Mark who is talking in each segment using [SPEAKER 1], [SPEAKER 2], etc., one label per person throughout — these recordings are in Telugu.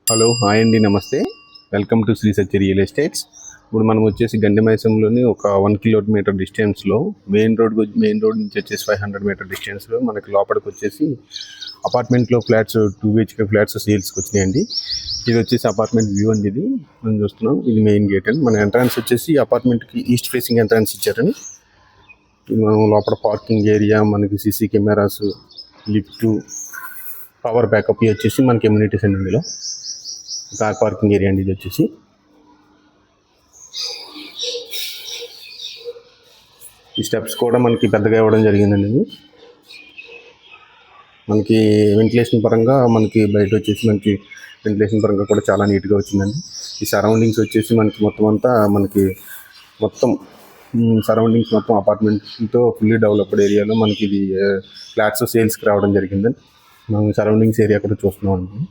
[SPEAKER 1] హలో, హాయ్ అండి, నమస్తే. Welcome to Shri Satya real estates. ఇప్పుడు మనం వచ్చేసి గండిమైసంలోని ఒక 1 కిలోమీటర్ డిస్టెన్స్లో మెయిన్ రోడ్ నుంచి వచ్చేసి 500 మీటర్ డిస్టెన్స్లో మనకి లోపలికి వచ్చేసి అపార్ట్మెంట్లో ఫ్లాట్స్ 2 BHK ఫ్లాట్స్ సేల్స్కి వచ్చినాయండి. ఇది వచ్చేసి అపార్ట్మెంట్ వ్యూ అండి. ఇది మనం చూస్తున్నాం. ఇది మెయిన్ గేట్ అండి. మన ఎంట్రన్స్ వచ్చేసి అపార్ట్మెంట్కి ఈస్ట్ ఫేసింగ్ ఎంట్రన్స్ ఇచ్చారని. ఇది మనం లోపల పార్కింగ్ ఏరియా, మనకి CC cameras, lift, power backup వచ్చేసి మనకి ఎమ్యూనిటీస్ అండి. ఇందులో కార్ పార్కింగ్ ఏరియా అండి. ఇది వచ్చేసి ఈ స్టెప్స్ కూడా మనకి పెద్దగా ఇవ్వడం జరిగిందండి. ఇది మనకి వెంటిలేషన్ పరంగా మనకి బయట వచ్చేసి మనకి వెంటిలేషన్ పరంగా కూడా చాలా నీట్గా వచ్చిందండి. ఈ సరౌండింగ్స్ వచ్చేసి మనకి మొత్తం సరౌండింగ్స్ మొత్తం అపార్ట్మెంట్తో ఫుల్లీ డెవలప్డ్ ఏరియాలో మనకి ఇది ఫ్లాట్స్ సేల్స్కి రావడం జరిగిందండి. మనం సరౌండింగ్స్ ఏరియా కూడా చూస్తున్నాం అండి.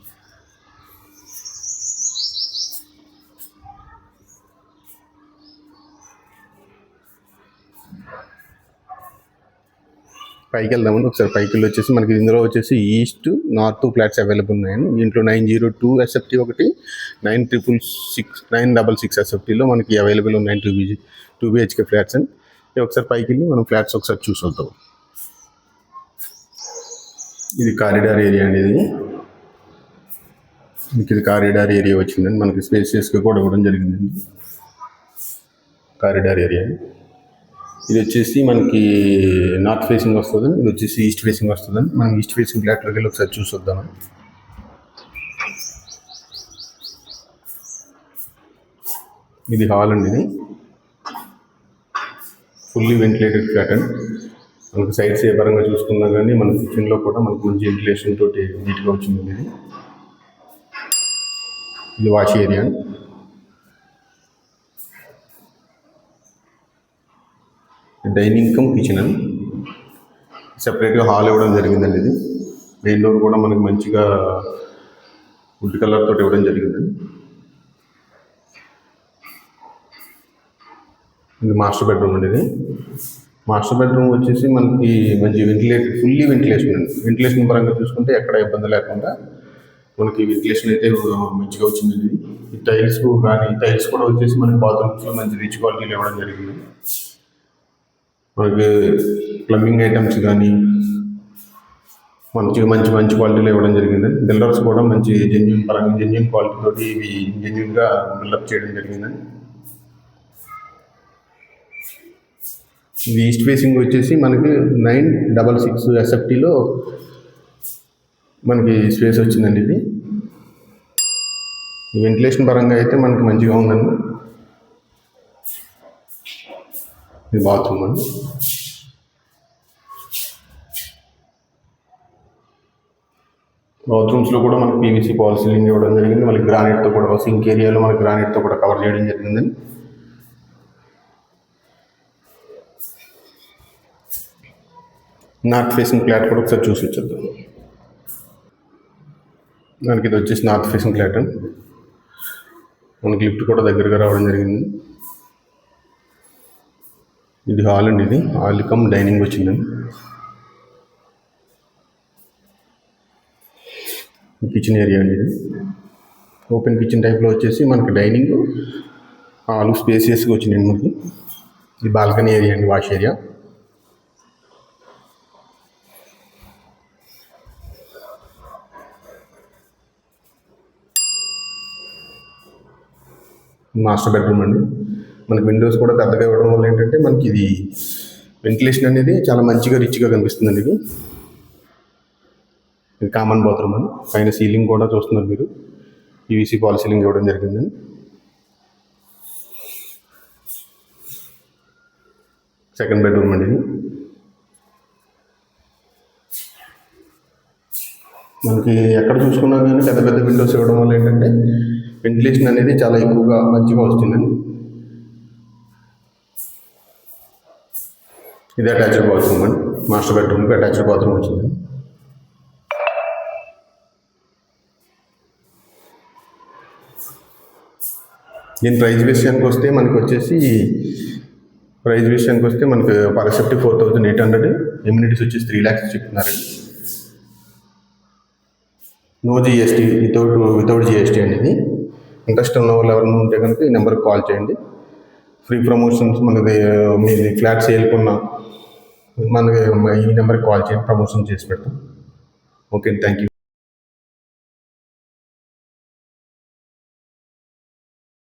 [SPEAKER 1] పైకి వెళ్దామండి. ఒకసారి పైకి వెళ్ళి వచ్చేసి మనకి ఇందులో వచ్చేసి ఈస్ట్ నార్త్ ఫ్లాట్స్ అవైలబుల్ ఉన్నాయండి. దీంట్లో 902 SFT ఒకటి, 966 SFTలో మనకి అవైలబుల్ ఉన్నాయి 2 BHK ఫ్లాట్స్ అండి. ఒకసారి పైకి వెళ్ళి మనం ఫ్లాట్స్ ఒకసారి చూసి వద్దాం. ఇది కారిడార్ ఏరియా అండి. ఇది కారిడార్ ఏరియా వచ్చిందండి. మనకి స్పేసియస్గా కూడా ఇవ్వడం జరిగిందండి. కారిడార్ ఏరియా ఇది వచ్చేసి మనకి నార్త్ ఫేసింగ్ వస్తుందండి. ఇది వచ్చేసి ఈస్ట్ ఫేసింగ్ వస్తుందండి. మనం ఈస్ట్ ఫేసింగ్ ఫ్లాట్లోకి వెళ్ళి ఒకసారి చూసి వద్దామండి. ఇది హాల్ అండి. ఇది ఫుల్లీ వెంటిలేటెడ్ ఫ్లాట్ అండి. మనకి సైడ్స్ ఏ పరంగా చూసుకున్నా కానీ మన కిచెన్లో కూడా మనకి మంచి వెంటిలేషన్ తోటి నీట్గా వచ్చింది. ఇది wash area. Dining come kitchen అని సెపరేట్గా హాల్ ఇవ్వడం జరిగిందండి. ఇది మెయిన్ డోర్ కూడా మనకి మంచిగా వుడ్ కలర్ తోటి ఇవ్వడం జరిగిందండి. ఇది మాస్టర్ బెడ్రూమ్ అండి. ఇది మాస్టర్ బెడ్రూమ్ వచ్చేసి మనకి మంచి ఫుల్లీ వెంటిలేషన్ అండి. వెంటిలేషన్ పరంగా చూసుకుంటే ఎక్కడ ఇబ్బంది లేకుండా మనకి వెంటిలేషన్ అయితే మంచిగా వచ్చిందండి. ఈ టైల్స్ కూడా వచ్చేసి మనకి బాత్రూమ్స్లో మంచి రిచ్ క్వాలిటీలో ఇవ్వడం జరిగింది. మనకి ప్లంబింగ్ ఐటమ్స్ కానీ మంచి క్వాలిటీలో ఇవ్వడం జరిగిందండి. బిల్డర్స్ కూడా మంచి జెన్యూన్ క్వాలిటీ తోటి ఇవి జెన్యూన్గా బిల్డప్ చేయడం జరిగిందండి. ఇది ఈస్ట్ ఫేసింగ్ వచ్చేసి మనకి 966 SFTలో మనకి స్పేస్ వచ్చిందండి. ఇది ఈ వెంటిలేషన్ పరంగా అయితే మనకి మంచిగా ఉందండి. ఇది బాత్రూమ్ అండి. బాత్రూమ్స్లో కూడా మనకి PVC ఫాల్ సీలింగ్ ఇవ్వడం జరిగింది. మనకి గ్రానైట్తో కూడా సింక్ ఏరియాలో మనకి గ్రానైట్తో కూడా కవర్ చేయడం జరిగిందండి. నార్త్ ఫేసింగ్ ఫ్లాట్ కూడా ఒకసారి చూసి వచ్చేద్దాం. మనకి ఇది వచ్చేసి నార్త్ ఫేసింగ్ ఫ్లాట్ అండి. మనకి లిఫ్ట్ కూడా దగ్గరగా రావడం జరిగింది. ఇది హాల్ అండి. ఇది హాల్ కమ్ డైనింగ్ వచ్చిందండి. కిచెన్ ఏరియా అండి. ఇది ఓపెన్ కిచెన్ టైప్లో వచ్చేసి మనకి డైనింగ్ హాల్ స్పేసియస్గా వచ్చిందండి. మనకి ఇది బాల్కనీ ఏరియా అండి, వాష్ ఏరియా. మాస్టర్ బెడ్రూమ్ అండి. మనకి విండోస్ కూడా పెద్దగా ఇవ్వడం వల్ల ఏంటంటే మనకి ఇది వెంటిలేషన్ అనేది చాలా మంచిగా రిచ్గా కనిపిస్తుందండి. ఇది కామన్ బాత్రూమ్ అండి. పైన సీలింగ్ కూడా చూస్తున్నారు మీరు, PVC ఫాల్ సీలింగ్ ఇవ్వడం జరిగిందండి. సెకండ్ బెడ్రూమ్ అండి. ఇది మనకి ఎక్కడ చూసుకున్నా కానీ పెద్ద పెద్ద విండోస్ ఇవ్వడం వల్ల ఏంటంటే వెంటిలేషన్ అనేది చాలా ఎక్కువగా మంచిగా వస్తుందండి. ఇది అటాచ్డ్ బాత్రూమ్ అండి. మాస్టర్ బెడ్రూమ్కి అటాచ్డ్ బాత్రూమ్ వచ్చింది. దీని ప్రైస్ విషయానికి వస్తే మనకి పర్ SFT 4800, ఎమ్యూనిటీస్ వచ్చేసి 3 lakhs చెప్తున్నారండి. నో జిఎస్టీ, వితౌట్ జిఎస్టీ అనేది. ఇంట్రెస్ట్ ఉన్న వాళ్ళు ఎవరైనా ఉంటే కనుక ఈ నెంబర్కి కాల్ చేయండి. ఫ్రీ ప్రమోషన్స్ మనది, మీది ఫ్లాట్ సేల్కున్నా మనకి ఈ నెంబర్కి కాల్ చేయండి, ప్రమోషన్ చేసి పెడతాం. Okay, thank you.